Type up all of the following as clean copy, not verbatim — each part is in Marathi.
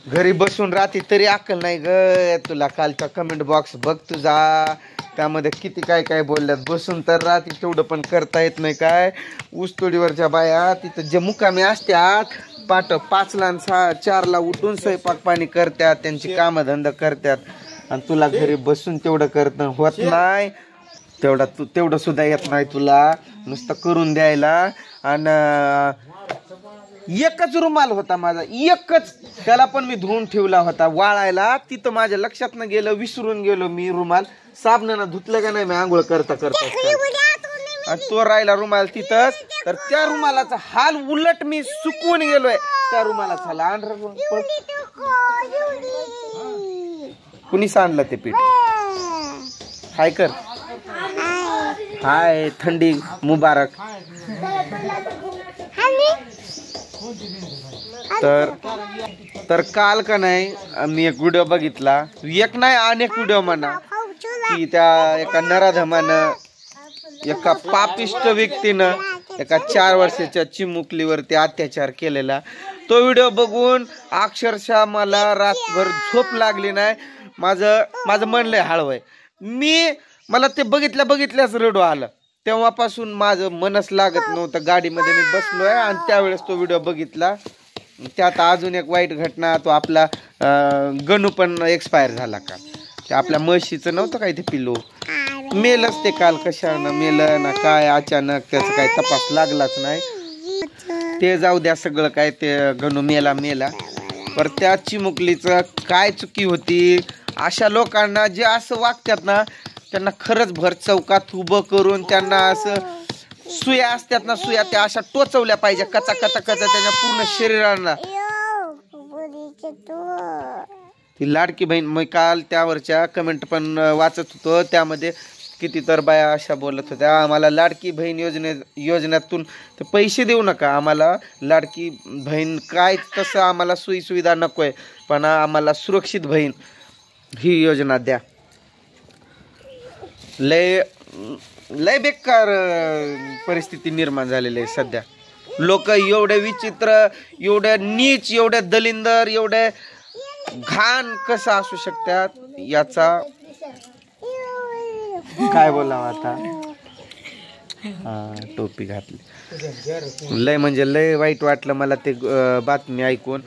घरी बसून राहते तरी अक्कल नाही ग तुला. कालचा कमेंट बॉक्स बघ तुझा, त्यामध्ये किती काय काय बोलल्यात. बसून तर राहते तेवढं पण करता येत नाही काय. ऊसतोडीवरच्या बाया तिथं जे मुकामी असतात पाट 5ला आणि 4ला उठून स्वयंपाक पाणी करतात, त्यांची कामधंदा करतात, आणि तुला घरी बसून तेवढं करणं होत नाही. तेवढं सुद्धा येत नाही तुला, नुसतं करून द्यायला. आणि एकच रुमाल होता माझा, एकच, त्याला पण मी धुवून ठेवला होता वाळायला. तिथं माझ्या लक्षात न गेलं, विसरून गेलो मी रुमाल. साबणानं धुतलं का नाही मी आंघोळ करता करता, आणि तो राहिला रुमाल तिथंच. तर त्या रुमालाचा हाल उलट मी सुकवून गेलोय त्या रुमालाचा. लहान कुणी सांडलं ते पीठ? हाय कर, हाय थंडी मुबारक. तर काल का नाही मी एक व्हिडिओ बघितला, एक नाही अनेक व्हिडिओ म्हणा, की त्या एका नराधमानं, एका पापिष्ट व्यक्तीनं एका 4 वर्षाच्या चिमुकलीवरती अत्याचार केलेला. तो व्हिडिओ बघून अक्षरशः मला रातभर झोप लागली नाही. माझं मन लय हळवं आहे. मला ते बघितल्याच रडू आलं. तेव्हापासून माझं मनच लागत नव्हतं. गाडीमध्ये मी बसलोय आणि त्यावेळेस तो व्हिडिओ बघितला. त्यात अजून एक वाईट घटना, तो आपला गणू पण एक्सपायर झाला का. ते आपल्या म्हशीचं नव्हतं काय ते पिल्लू, मेलच ते काल. कशानं मेलं ना काय अचानक, त्याचा काही तपास लागलाच नाही. ते जाऊ द्या सगळं काय, ते गणू मेला. पर त्या चिमुकलीचं काय चुकी होती. अशा लोकांना जे असं वागतात ना, त्यांना खरंच भर चौकात उभं करून त्यांना असं सुया असतात ना, सुया त्या अशा टोचवल्या पाहिजे कचा त्याच्या पूर्ण शरीराला. ती लाडकी बहीण, मी काल त्यावरच्या कमेंट पण वाचत होतो, त्यामध्ये किती तर बाया अशा बोलत होत्या, आम्हाला लाडकी बहीण योजनेतून ते पैसे देऊ नका, आम्हाला लाडकी बहीण काय तसं आम्हाला सोयीसुविधा नकोय, पण आम्हाला सुरक्षित बहीण ही योजना द्या. लय बेकार परिस्थिती निर्माण झालेली आहे सध्या. लोक एवढे विचित्र, एवढे नीच, एवढे दलिंदर, एवढे घाण कसं असू शकतात, याचा काय बोलावं आता. टोपी घातली. लय म्हणजे लय वाईट वाटलं मला ते बातमी ऐकून.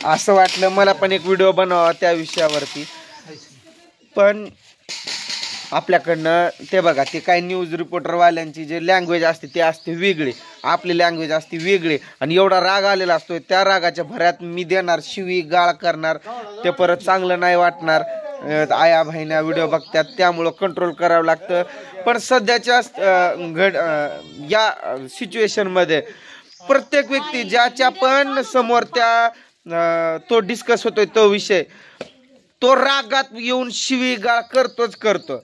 असं वाटलं मला पण एक व्हिडिओ बनवावा त्या विषयावरती, पण आपल्याकडनं ते बघा, ते काय न्यूज रिपोर्टरवाल्यांची जे लँग्वेज असते ते असते वेगळी, आपली लँग्वेज असते वेगळी, आणि एवढा राग आलेला असतो, त्या रागाच्या भऱ्यात मी देणार शिवी गाळ करणार, ते परत चांगलं नाही वाटणार. आया बहिण्या व्हिडिओ बघतात त्यामुळं कंट्रोल करावं लागतं. पण सध्याच्या या सिच्युएशनमध्ये प्रत्येक व्यक्ती ज्याच्या पण समोर त्या तो डिस्कस होतोय तो विषय, तो रागात येऊन शिवी गाळ करतो.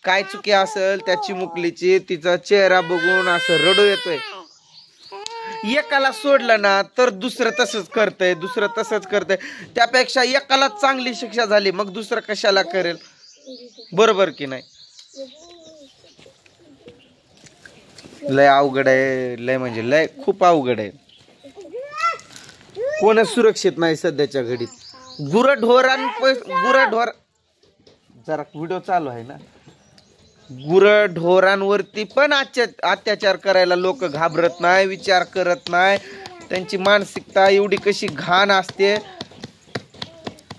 काय चुकी असेल त्या चिमुकलीची, तिचा चेहरा बघून असं रडू येतोय. एकाला सोडलं ना तर दुसरं तसंच करतंय. त्यापेक्षा एकाला चांगली शिक्षा झाली, मग दुसरं कशाला करेल, बरोबर की नाही. लय अवघड आहे, लय म्हणजे लय खूप अवघड आहे. कोणच सुरक्षित नाही सध्याच्या घडीत. गुरढोर जरा व्हिडिओ चालू आहे ना, गुरढोरांवरती पण अत्याचार करायला लोक घाबरत नाही, विचार करत नाही. त्यांची मानसिकता एवढी कशी घाण असते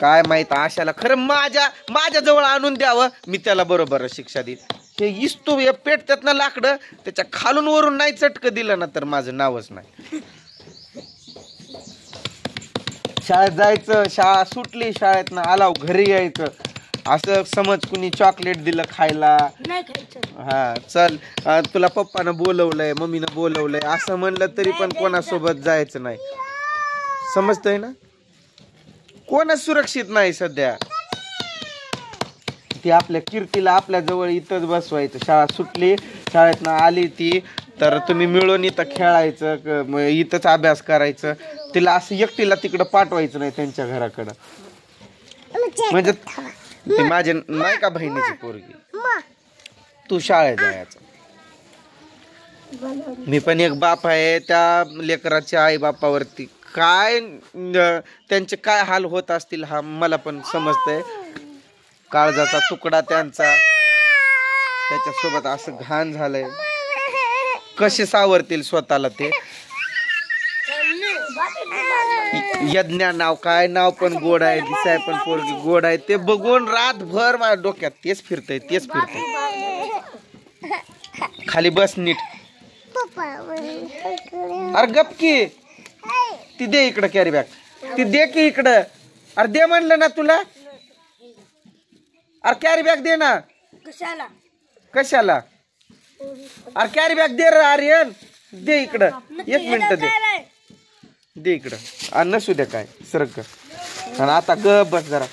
काय माहित. आशाला खरं माझ्या जवळ आणून द्यावं, मी त्याला बरोबर शिक्षा देईन. हे इस्तू हे पेटतात ना लाकडं, त्याच्या खालून वरून नाही चटकं दिलं ना तर माझं नावच नाही. शाळेत जायचं, शाळा सुटली, शाळेत ना आलाव घरी यायचं. असं समज कुणी चॉकलेट दिलं खायला, हा चल तुला पप्पानं बोलवलंय, मम्मीनं बोलवलंय असं म्हणलं तरी पण कोणासोबत जायचं नाही. समजतंय ना, कोणच सुरक्षित नाही सध्या. ती आपल्या कीर्तीला आपल्या जवळ इथंच बसवायचं. शाळा सुटली, शाळेतनं आली ती तर तुम्ही मिळून इथं खेळायचं, इथंच अभ्यास करायचं. तिला असं एकटीला तिकडं पाठवायचं नाही त्यांच्या घराकडं. म्हणजे ती माझी नाही का बहिणीची पोरगी, तू शाळेत जायचं. मी पण एक बाप आहे, त्या लेकराच्या आई बापावरती काय त्यांचे काय हाल होत असतील हा मला पण समजतंय. काळजाचा तुकडा त्यांचा त्याच्यासोबत असं घाण झालंय. कसे सावरतील स्वतःला ते. यज्ञा नाव काय नाव पण गोड आहे, दिसाय पण पोरगी गोड आहे. ते बघून रातभर माझ्या डोक्यात तेच फिरतंय. खाली बस नीट. अरे गपकी ती दे इकडं कॅरी बॅग. ती दे की इकडं. अरे दे म्हणलं ना तुला. अरे कॅरी बॅग दे ना. कशाला अरे कॅरी बॅग दे रे आर्यन. दे इकडं. 1 मिनिट दे इकडं. आणि नसू दे काय सरक. आणि आता गप बस जरा.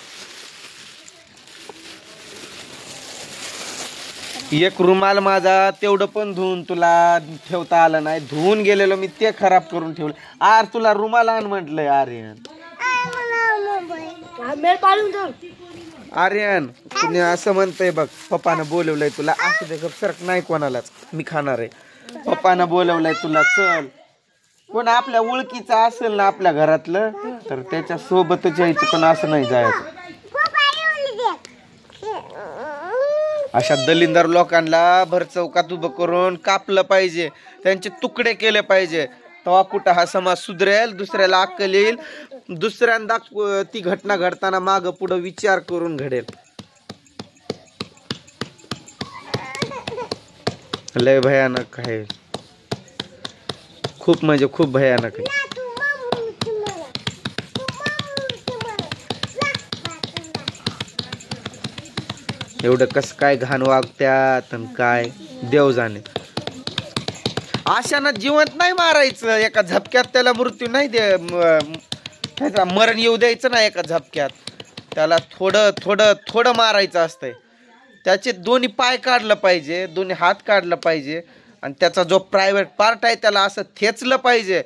एक रुमाल माझा तेवढं पण धुवून तुला ठेवता आलं नाही. धुवून गेलेलो मी ते खराब करून ठेवलं. आर तुला रुमाल आण म्हटलंय आर्यन. आर्यन तुम्ही असं म्हणतंय बघ. पप्पानं बोलवलंय तुला. असं दे गप सरक. नाही कोणालाच मी खाणार आहे. पप्पानं बोलवलंय तुला. चल. कोण आपल्या ओळखीचं असेल ना आपल्या घरातलं तर त्याच्या सोबतच यायचं. पण असं नाही जायचं. अशा दलिंदर लोकांना भर चौकात उभं करून कापलं पाहिजे. त्यांचे तुकडे केले पाहिजे. तेव्हा कुठं हा समाज सुधरेल. दुसऱ्याला अक्कल येईल. दुसऱ्यांदा ती घटना घडताना माग पुढं विचार करून घडेल. लय भयानक आहे. खूप म्हणजे खूप भयानक आहे. एवढं कसं काय घाण वागत्यात आणि काय देव जाणे. अशानं जिवंत नाही मारायचं. एका झपक्यात त्याला मृत्यू नाही त्याचा मरण येऊ द्यायचं ना. एका झपक्यात त्याला थोडं मारायचं असतंय. त्याचे दोन्ही पाय काढलं पाहिजे. दोन्ही हात काढलं पाहिजे. आणि त्याचा जो प्रायव्हेट पार्ट आहे त्याला असं ठेचलं पाहिजे.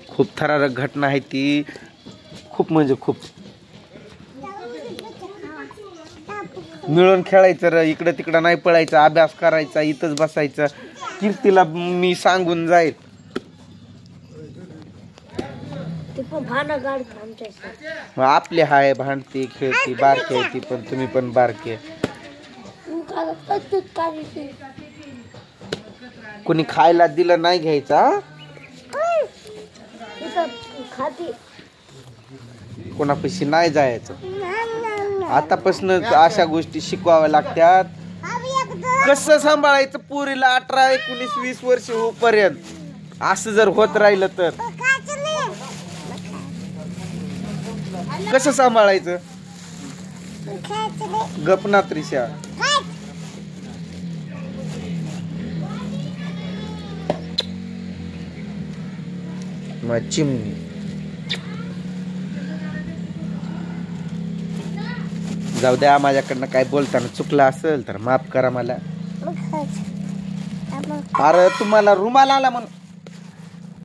खूप थरारक घटना आहे ती. खूप म्हणजे खूप. मिळून खेळायचं र. इकडं तिकडं नाही पळायचं. अभ्यास करायचा. इथंच बसायचं. कीर्तीला मी सांगून जाईल. आपले हाय भांडती खेळती बारके आहे ती पण. तुम्ही पण बारके. कोणी खायला दिलं नाही घ्यायचा. कोणापाशी नाही जायचं. आतापासून अशा गोष्टी शिकवाव्या लागतात. कसं सांभाळायचं पुरीला 18, 19, 20 वर्ष होईपर्यंत. असं जर होत राहिलं तर कसं सांभाळायचं. गपना त्रिशा. चिमणी जाऊ द्या. माझ्याकडनं काय बोलताना चुकलं असेल तर माफ करा मला. अरे तुम्हाला रुमाल आला म्हणून